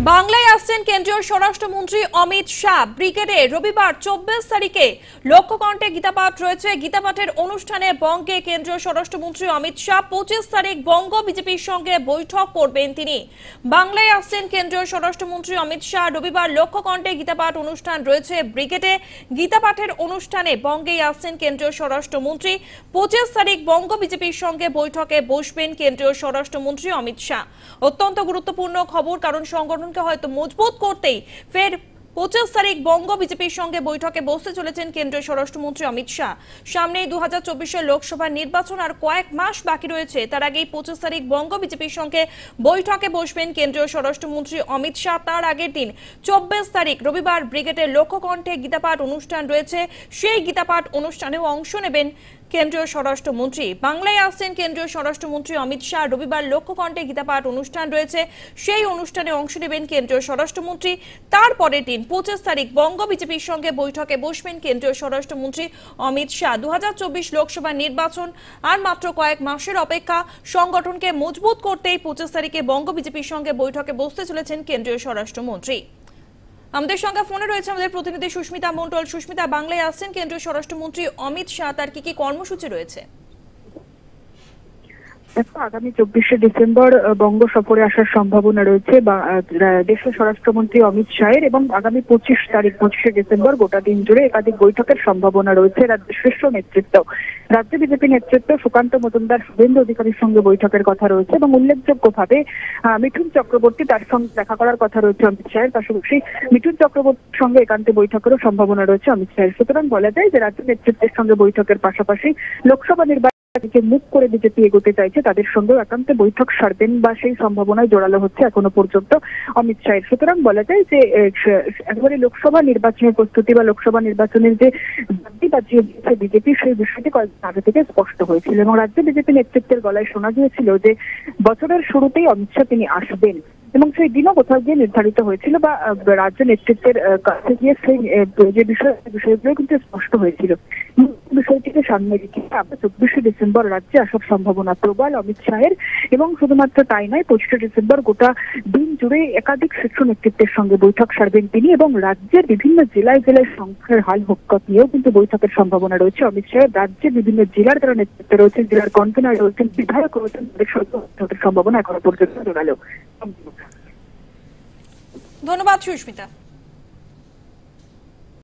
বাংলায় আসছেন কেন্দ্রীয় স্বরাষ্ট্রমন্ত্রী অমিত শাহ। ব্রিগেডে রবিবার 24 তারিখে লক্ষ্যকণ্ঠে গীতাপাঠ রয়েছে। গীতাপাঠের অনুষ্ঠানে বঙ্গে কেন্দ্রীয় স্বরাষ্ট্রমন্ত্রী অমিত শাহ 25 তারিখ বঙ্গ বিজেপির সঙ্গে বৈঠক করবেন। তিনি বাংলায় আসছেন কেন্দ্রীয় স্বরাষ্ট্রমন্ত্রী অমিত শাহ। রবিবার লক্ষ্যকণ্ঠে গীতাপাঠ অনুষ্ঠান রয়েছে ব্রিগেডে। গীতাপাঠের অনুষ্ঠানে বঙ্গেই আসছেন কেন্দ্রীয় স্বরাষ্ট্রমন্ত্রী। 25 তারিখ বঙ্গ বিজেপির সঙ্গে বৈঠকে বসবেন কেন্দ্রীয় স্বরাষ্ট্রমন্ত্রী অমিত শাহ। অত্যন্ত গুরুত্বপূর্ণ খবর, কারণ সংগঠনকে হয়তো মজবুত করতেই ফের 25 তারিখ বঙ্গ বিজেপির সঙ্গে বৈঠকে বসতে চলেছেন কেন্দ্রীয় স্বরাষ্ট্রমন্ত্রী অমিত শাহ। সামনেই 2024-এর লোকসভা নির্বাচন আর কয়েক মাস বাকি রয়েছে। তার আগেই 25 তারিখ বঙ্গ বিজেপির সঙ্গে বৈঠকে বসবেন কেন্দ্রীয় স্বরাষ্ট্রমন্ত্রী অমিত শাহ। তার আগের দিন 24 তারিখ রবিবার ব্রিগেডের লক্ষ্যকণ্ঠে গীতাপাঠ অনুষ্ঠান রয়েছে। সেই গীতাপাঠ অনুষ্ঠানেও অংশ নেবেন কেন্দ্রীয় স্বরাষ্ট্রমন্ত্রী। বাংলায় আসছেন কেন্দ্রীয় স্বরাষ্ট্রমন্ত্রী অমিত শাহ। রবিবার লক্ষ্যকণ্ঠে গীতাপাঠ অনুষ্ঠান রয়েছে, সেই অনুষ্ঠানে অংশ নেবেন কেন্দ্রীয় স্বরাষ্ট্রমন্ত্রী। তারপরের দিন 25 তারিখ বঙ্গ বিজেপির সঙ্গে বৈঠকে বসবেন কেন্দ্রীয় স্বরাষ্ট্রমন্ত্রী অমিত শাহ। 2024 লোকসভা নির্বাচন আর মাত্র কয়েক মাসের অপেক্ষা। সংগঠনকে মজবুত করতেই 25 তারিখে বঙ্গ বিজেপির সঙ্গে বৈঠকে বসতে চলেছেন কেন্দ্রীয় স্বরাষ্ট্রমন্ত্রী। আমাদের সঙ্গে ফোনে রয়েছে আমাদের প্রতিনিধি সুস্মিতা মন্ডল। সুস্মিতা, বাংলায় আসছেন কেন্দ্রীয় স্বরাষ্ট্রমন্ত্রী অমিত শাহ, তার কি কর্মসূচি রয়েছে? আগামী 24শে ডিসেম্বর বঙ্গ সফরে আসার সম্ভাবনা রয়েছে দেশের স্বরাষ্ট্রমন্ত্রী অমিত শাহের, এবং আগামী 25শে ডিসেম্বর গোটা দিন জুড়ে একাধিক বৈঠকের সম্ভাবনা রয়েছে। রাজ্যের শীর্ষ নেতৃত্ব, রাজ্য বিজেপি নেতৃত্ব সুকান্ত মজুমদার, শুভেন্দু অধিকারীর সঙ্গে বৈঠকের কথা রয়েছে, এবং উল্লেখযোগ্যভাবে মিঠুন চক্রবর্তী, তার সঙ্গে দেখা করার কথা রয়েছে অমিত শাহের। পাশাপাশি মিঠুন চক্রবর্তীর সঙ্গে একান্তে বৈঠকেরও সম্ভাবনা রয়েছে অমিত শাহের। সুতরাং বলা যায় যে রাজ্য নেতৃত্বের সঙ্গে বৈঠকের পাশাপাশি লোকসভা নির্বাচন মুখ করে বিজেপি এগোতে চাইছে, তাদের সঙ্গে একান্তে বৈঠক সারবেন বা সেই সম্ভাবনায় জোরালো হচ্ছে এখনো পর্যন্ত অমিত শাহের। সুতরাং বলা যায় যে একেবারে লোকসভা নির্বাচনের প্রস্তুতি বা লোকসভা নির্বাচনের যে বাজি বাজিয়ে দিচ্ছে বিজেপি, সেই বিষয়টি কয়েকদিন আগে থেকে স্পষ্ট হয়েছিল, এবং রাজ্য বিজেপি নেতৃত্বের গলায় শোনা গিয়েছিল যে বছরের শুরুতেই অমিত শাহ তিনি আসবেন, এবং সেই দিনও কোথাও গিয়ে নির্ধারিত হয়েছিল বা রাজ্য নেতৃত্বের কাছে গিয়ে সেই যে বিষয়গুলো কিন্তু স্পষ্ট হয়েছিল। বিষয়টিকে সামনে রেখে আমরা 24শে ডিসেম্বর রাজ্যে আসার সম্ভাবনা প্রবল অমিত শাহের, এবং শুধুমাত্র তাই নয়, 25শে ডিসেম্বর গোটা দিন জুড়ে একাধিক শীর্ষ নেতৃত্বের সঙ্গে বৈঠক সারবেন তিনি, এবং রাজ্যের বিভিন্ন জেলায় জেলায় সংখ্যার হাল হক্কত নিয়েও কিন্তু বৈঠকের সম্ভাবনা রয়েছে অমিত শাহের। রাজ্যের বিভিন্ন জেলার যারা নেতৃত্ব রয়েছেন, জেলার কনভেনার রয়েছেন, বিধায়ক রয়েছেন, তাদের সঙ্গে বৈঠকের সম্ভাবনা এখনো পর্যন্ত জোরালো। ধন্যবাদ সুস্মিতা।